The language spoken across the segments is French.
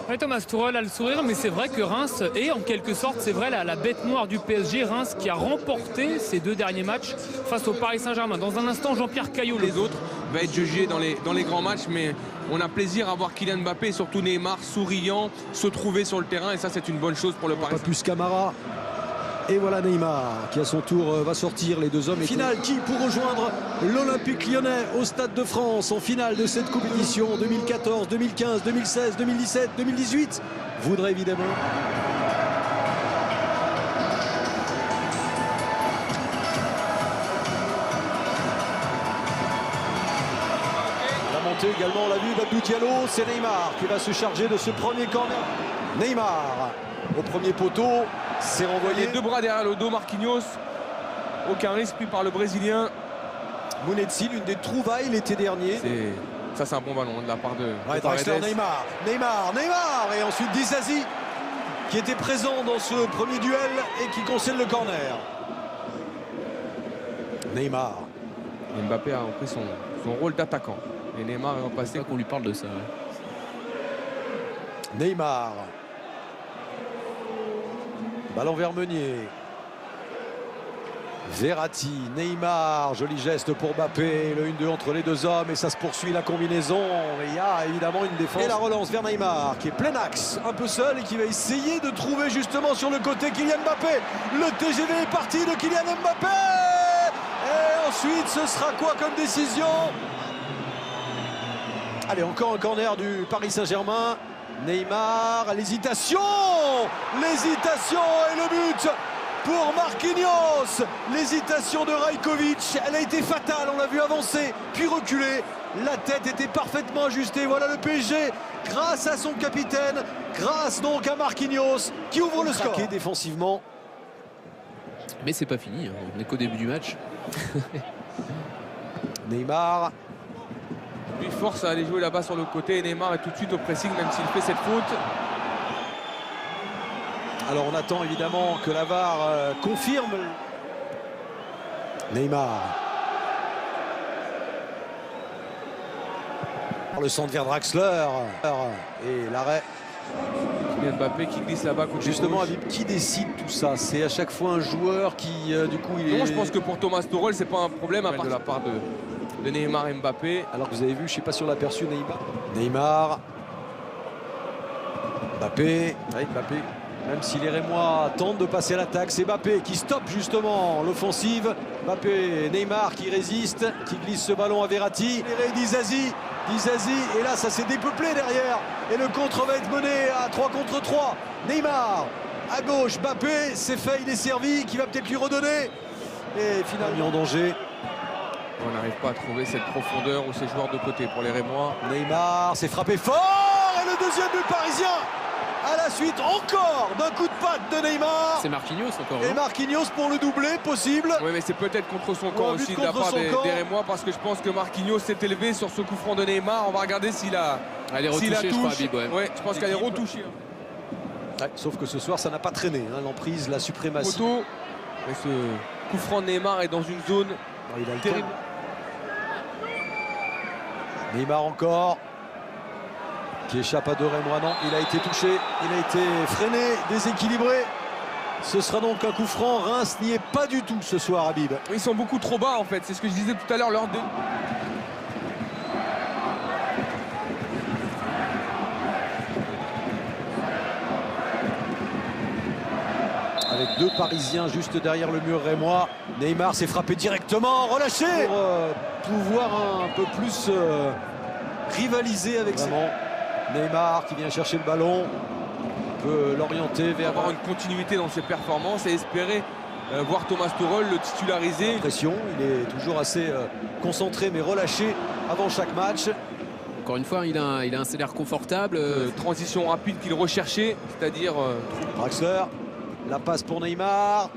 Ouais, Thomas Tuchel a le sourire, mais c'est vrai que Reims est en quelque sorte, c'est vrai, la bête noire du PSG. Reims qui a remporté ses 2 derniers matchs face au Paris Saint-Germain. Dans un instant, Jean-Pierre Caillot. Les autres va être jugé dans les grands matchs, mais on a plaisir à voir Kylian Mbappé et surtout Neymar souriant, se trouver sur le terrain, et ça c'est une bonne chose pour le Paris Pas plus Camara. Et voilà Neymar qui à son tour va sortir les 2 hommes. Finale qui pour rejoindre l'Olympique Lyonnais au Stade de France en finale de cette compétition 2014, 2015, 2016, 2017, 2018 voudrait évidemment. La montée également, on l'a vu d'Abdou Diallo, c'est Neymar qui va se charger de ce premier corner. Neymar au premier poteau. C'est renvoyé. Les 2 bras derrière le dos, Marquinhos. Aucun risque pris par le Brésilien. Mounetzi, l'une des trouvailles l'été dernier. Ça, c'est un bon ballon de la part de Draxler. Neymar. Et ensuite Dizazi qui était présent dans ce premier duel et qui concède le corner. Neymar. Et Mbappé a repris son rôle d'attaquant. Et Neymar est repassé. Qu'on lui parle de ça. Neymar. Ballon vers Meunier. Verratti, Neymar, joli geste pour Mbappé, le 1-2 entre les 2 hommes et ça se poursuit la combinaison. Et il y a évidemment une défense. Et la relance vers Neymar qui est plein axe, un peu seul et qui va essayer de trouver justement sur le côté Kylian Mbappé. Le TGV est parti de Kylian Mbappé. Et ensuite ce sera quoi comme décision? Allez, encore un corner du Paris Saint-Germain. Neymar, l'hésitation et le but pour Marquinhos. L'hésitation de Rajkovic, elle a été fatale, on l'a vu avancer puis reculer. La tête était parfaitement ajustée. Voilà le PSG grâce à son capitaine, grâce donc à Marquinhos qui ouvre le score. Défensivement. Mais c'est pas fini, on n'est qu'au début du match. Neymar. Lui force à aller jouer là-bas sur le côté. Et Neymar est tout de suite au pressing, même s'il fait cette faute. Alors on attend évidemment que la VAR confirme. Neymar. Le centre vers Draxler. Et l'arrêt. Mbappé qui glisse là-bas. Justement, Habib, qui décide tout ça? C'est à chaque fois un joueur qui, du coup, il est... Non, je pense que pour Thomas Tuchel, c'est pas un problème à part de la part de Neymar et Mbappé. Alors que vous avez vu, je ne sais pas si on l'a aperçu, Neymar. Mbappé. Oui, Mbappé. Même si les Rémois tentent de passer à l'attaque, c'est Mbappé qui stoppe justement l'offensive. Mbappé, Neymar qui résiste, qui glisse ce ballon à Verratti. Dizazi, et là ça s'est dépeuplé derrière. Et le contre va être mené à 3 contre 3. Neymar à gauche, Mbappé, c'est fait, il est servi, qui va peut-être lui redonner. Et finalement en danger. On n'arrive pas à trouver cette profondeur ou ces joueurs de côté pour les Rémois. Neymar s'est frappé fort et le deuxième but parisien à la suite encore d'un coup de patte de Neymar. C'est Marquinhos encore. Et Marquinhos pour le doublé possible. Oui, mais c'est peut-être contre son camp aussi de la part des Rémois, parce que je pense que Marquinhos s'est élevé sur ce coup franc de Neymar. On va regarder s'il a. Elle est retouchée, je crois, Habib, ouais, je pense qu'elle est retouchée. Ouais, sauf que ce soir ça n'a pas traîné, hein, l'emprise, la suprématie. Photo. Et ce coup franc de Neymar est dans une zone terrible. Neymar encore qui échappe à 2 Rémois. Non, il a été touché, il a été freiné, déséquilibré. Ce sera donc un coup franc. Reims n'y est pas du tout ce soir, Habib. Ils sont beaucoup trop bas en fait, c'est ce que je disais tout à l'heure. Avec 2 Parisiens juste derrière le mur rémois. Neymar s'est frappé directement, relâché pour pouvoir un peu plus rivaliser avec ses... Neymar qui vient chercher le ballon, peut l'orienter vers... Avoir une continuité dans ses performances et espérer voir Thomas Tuchel le titulariser. Pression, il est toujours assez concentré mais relâché avant chaque match. Encore une fois, il a un salaire confortable. Transition rapide qu'il recherchait, c'est-à-dire... Draxler, la passe pour Neymar.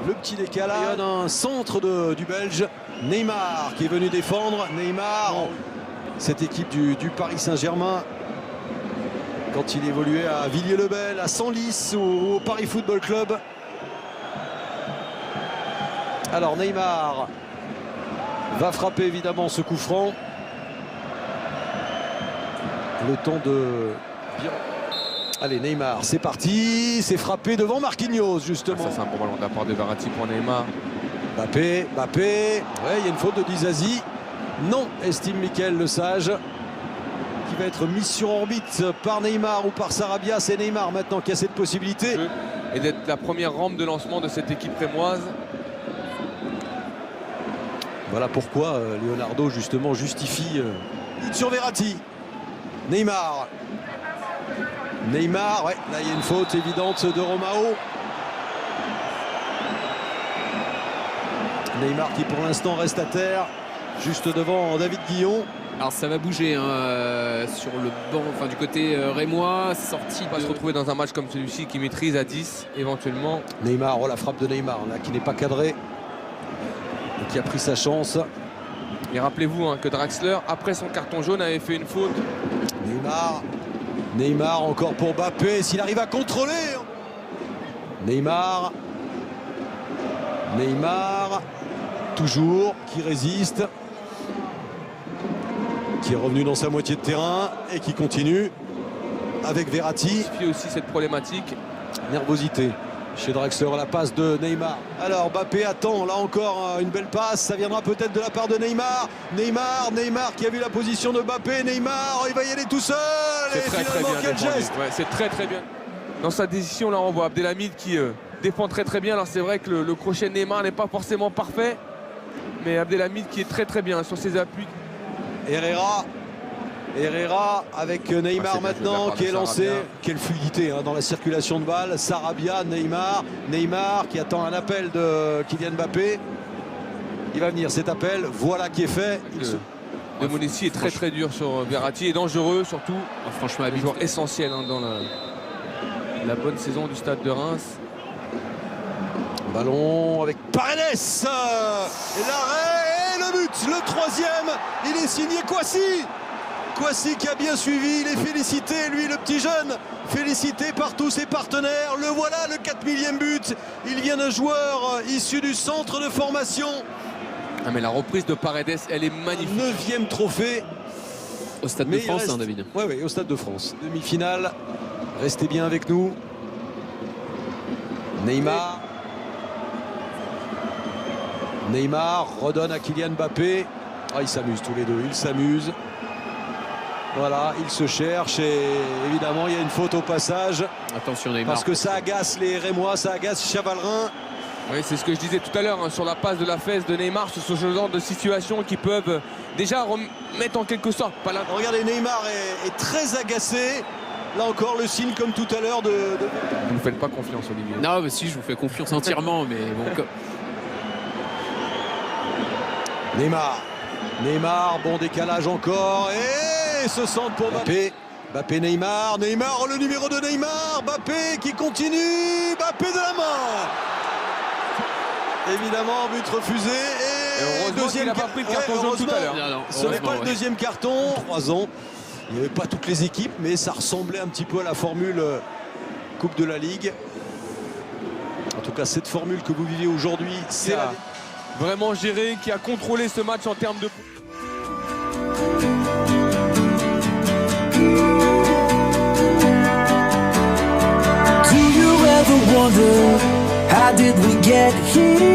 Le petit décalage, un centre du Belge. Neymar qui est venu défendre. Neymar, cette équipe du Paris Saint-Germain, quand il évoluait à Villiers-le-Bel, à Senlis, au Paris Football Club. Alors Neymar va frapper évidemment ce coup franc. Le temps de Bien. Allez, Neymar, c'est parti. C'est frappé devant Marquinhos, justement. Ça, c'est un bon ballon de la part de Verratti pour Neymar. Mbappé. Ouais, il y a une faute de Dizazi. Non, estime Mickaël Le Sage. Qui va être mis sur orbite par Neymar ou par Sarabia. C'est Neymar maintenant qui a cette possibilité. Et d'être la première rampe de lancement de cette équipe rémoise. Voilà pourquoi Leonardo justement justifie sur Verratti. Neymar, ouais, là il y a une faute évidente de Romao. Neymar qui pour l'instant reste à terre, juste devant David Guillon. Alors ça va bouger sur le banc, enfin du côté rémois, sorti On va se retrouver dans un match comme celui-ci qui maîtrise à 10 éventuellement. Neymar, oh la frappe de Neymar là qui n'est pas cadrée et qui a pris sa chance. Et rappelez-vous que Draxler, après son carton jaune, avait fait une faute. Neymar encore pour Mbappé, s'il arrive à contrôler. Neymar, toujours, qui résiste. Qui est revenu dans sa moitié de terrain et qui continue avec Verratti. Il y a aussi cette problématique. Nervosité chez Draxler, la passe de Neymar. Alors Mbappé attend, là encore une belle passe, ça viendra peut-être de la part de Neymar. Neymar qui a vu la position de Mbappé. Neymar, il va y aller tout seul. C'est très bien quel défendu. geste. Ouais, c'est très bien. Dans sa décision, là on voit Abdelhamid qui défend très bien. Alors c'est vrai que le crochet de Neymar n'est pas forcément parfait, mais Abdelhamid qui est très bien sur ses appuis. Herrera avec Neymar maintenant qui est lancé. Quelle fluidité dans la circulation de balle. Sarabia, Neymar qui attend un appel de Kylian Mbappé. Il va venir cet appel. Voilà qui est fait. De Monessi est très dur sur Verratti et dangereux surtout. Franchement, un joueur essentiel dans la bonne saison du Stade de Reims. Ballon avec Paredes. Et l'arrêt et le but. Le troisième. Il est signé Kouassi qui a bien suivi, il est félicité, lui le petit jeune, félicité par tous ses partenaires. Le voilà, le 4000e but. Il vient d'un joueur issu du centre de formation. Ah mais la reprise de Paredes, elle est magnifique. 9e trophée. Au Stade de France, David. Oui, au Stade de France. Demi-finale. Restez bien avec nous. Neymar redonne à Kylian Mbappé. Ah, ils s'amusent tous les deux, ils s'amusent. Voilà, ils se cherchent et évidemment il y a une faute au passage. Attention Neymar. Parce que ça agace les Rémois, ça agace Chavalrin. Oui, c'est ce que je disais tout à l'heure sur la passe de la fesse de Neymar, sur ce genre de situations qui peuvent déjà remettre en quelque sorte. Regardez, Neymar est très agacé. Là encore le signe comme tout à l'heure de... Vous ne faites pas confiance, Olivier. Non, mais si, je vous fais confiance entièrement, mais bon. Neymar, bon décalage encore et ce centre pour Mbappé. Neymar, le numéro de Neymar, Mbappé qui continue, Mbappé de la main. Évidemment, but refusé et deuxième qu'il n'a pas pris le carton jaune tout à l'heure. Ce n'est pas le deuxième carton, 3 ans. Il n'y avait pas toutes les équipes, mais ça ressemblait un petit peu à la formule Coupe de la Ligue. En tout cas, cette formule que vous vivez aujourd'hui, c'est vraiment géré, qui a contrôlé ce match en termes de... Do you ever wonder how did we get here?